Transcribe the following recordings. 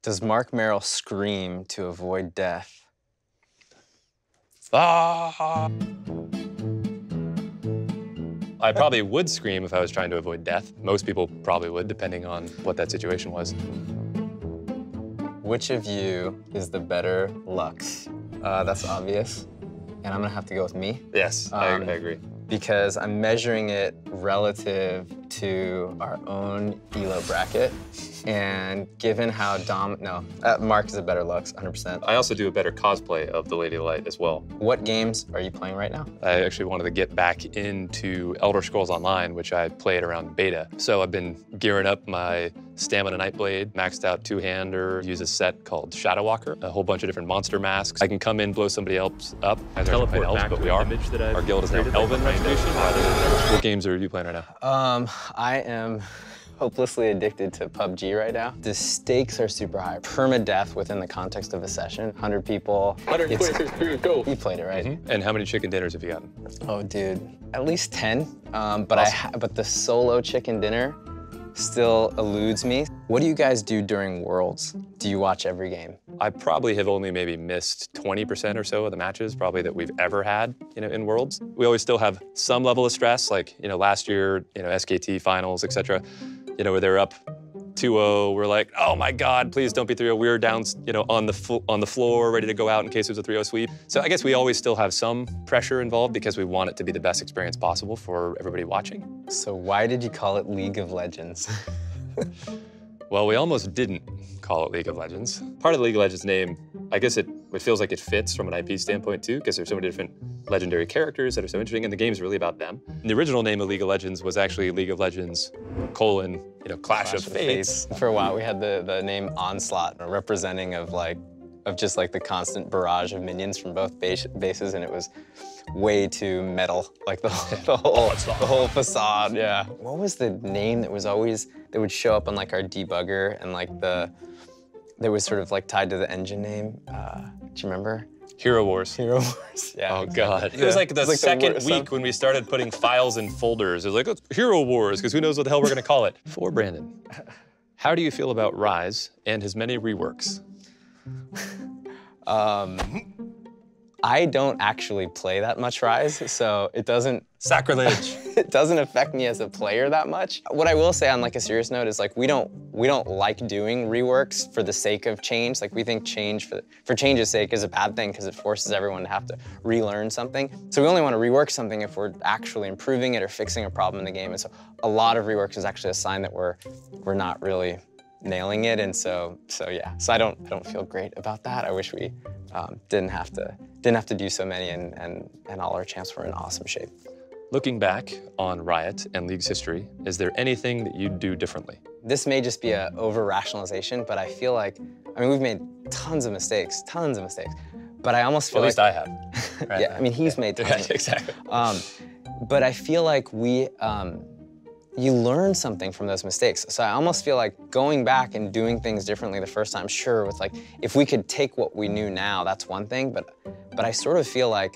Does Marc Merrill scream to avoid death? Ah! I probably would scream if I was trying to avoid death. Most people probably would, depending on what that situation was. Which of you is the better Lux? That's obvious. And I'm gonna have to go with me. Yes, I agree. Because I'm measuring it relative to our own ELO bracket. And given how Marc is a better Lux, 100%. I also do a better cosplay of the Lady of Light as well. What games are you playing right now? I actually wanted to get back into Elder Scrolls Online, which I played around beta. So I've been gearing up my Stamina Nightblade, maxed out two-hander, use a set called Shadow Walker, a whole bunch of different monster masks. I can come in, blow somebody else up. I teleport elves, but we are. Our guild is now Elven Retribution. What games are you playing right now? I am hopelessly addicted to PUBG right now. The stakes are super high. Permadeath within the context of a session. 100 people. 126 period, go. You played it, right? Mm-hmm. And how many chicken dinners have you gotten? Oh, dude, at least 10. But the solo chicken dinner still eludes me. What do you guys do during Worlds? Do you watch every game? I probably have only maybe missed 20% or so of the matches probably that we've ever had, in Worlds. We always still have some level of stress, like, last year, SKT finals, etc. Where they're up 2-0, we're like, oh my God, please don't be 3-0. We were down, on the floor, ready to go out in case it was a 3-0 sweep. So I guess we always still have some pressure involved because we want it to be the best experience possible for everybody watching. So why did you call it League of Legends? Well, we almost didn't call it League of Legends. Part of the League of Legends name, I guess it feels like it fits from an IP standpoint too, because there's so many different legendary characters that are so interesting, and the game's really about them. And the original name of League of Legends was actually League of Legends, Clash of Fates. For a while, we had the name Onslaught, representing of just the constant barrage of minions from both bases, and it was way too metal, like the whole facade. Yeah. What was the name that would show up on our debugger and that was sort of tied to the engine name? Do you remember? Hero Wars. Hero Wars, yeah. Oh God. It was like the second week when we started putting files in folders. It was like, oh, Hero Wars, because who knows what the hell we're gonna call it. For Brandon, how do you feel about Rise and his many reworks? I don't actually play that much Rise, so it doesn't... Sacrilege. It doesn't affect me as a player that much. What I will say on a serious note is we don't like doing reworks for the sake of change. We think change for change's sake is a bad thing because it forces everyone to have to relearn something. So we only want to rework something if we're actually improving it or fixing a problem in the game. And so a lot of reworks is actually a sign that we're not really nailing it, and so yeah. So I don't feel great about that. I wish we didn't have to do so many, and all our champs were in awesome shape. Looking back on Riot and League's history, is there anything that you'd do differently? This may just be a over-rationalization, but I feel we've made tons of mistakes, but I almost feel at least I have. Right? Yeah, he's made tons. Yeah, exactly. But I feel you learn something from those mistakes. So I almost feel like going back and doing things differently the first time, sure, with if we could take what we knew now, that's one thing, but I sort of feel like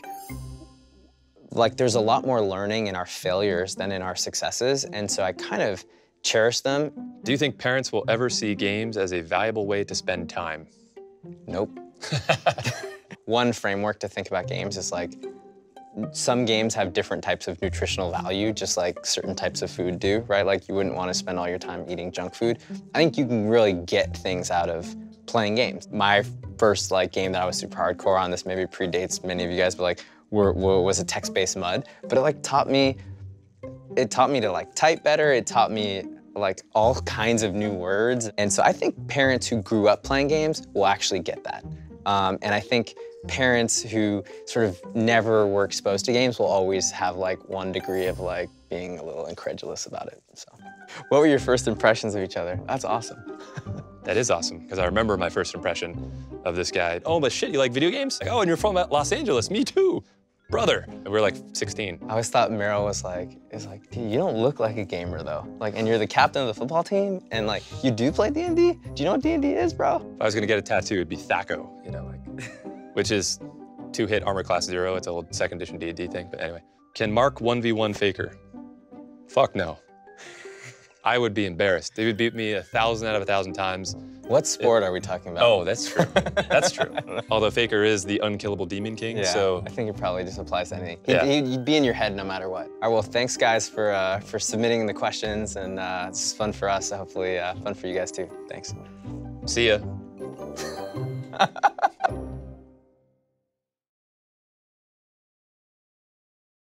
there's a lot more learning in our failures than in our successes, and so I kind of cherish them. Do you think parents will ever see games as a valuable way to spend time? Nope. One framework to think about games is some games have different types of nutritional value, just like certain types of food do, right? You wouldn't want to spend all your time eating junk food. I think you can really get things out of playing games. My first game that I was super hardcore on, this maybe predates many of you guys, but was a text-based MUD. But it taught me to type better. It taught me all kinds of new words. And so I think parents who grew up playing games will actually get that. And I think parents who sort of never were exposed to games will always have one degree of being a little incredulous about it. So, what were your first impressions of each other? That's awesome. That is awesome, because I remember my first impression of this guy. Oh, but shit, you like video games? Oh, and you're from Los Angeles, me too. Brother. And we were 16. I always thought Merrill was dude, you don't look like a gamer though. And you're the captain of the football team, and you do play D&D? Do you know what D&D is, bro? If I was gonna get a tattoo, it'd be Thaco, which is 2-hit armor class 0. It's an old 2nd edition D&D thing, but anyway. Can Marc 1v1 Faker? Fuck no. I would be embarrassed. They would beat me 1,000 out of 1,000 times. What sport are we talking about? Oh, that's true. That's true. Although Faker is the unkillable demon king, Yeah, so. I think it probably just applies to anything. Yeah. He'd be in your head no matter what. All right, well, thanks guys for submitting the questions, and it's fun for us, so hopefully fun for you guys too. Thanks. See ya.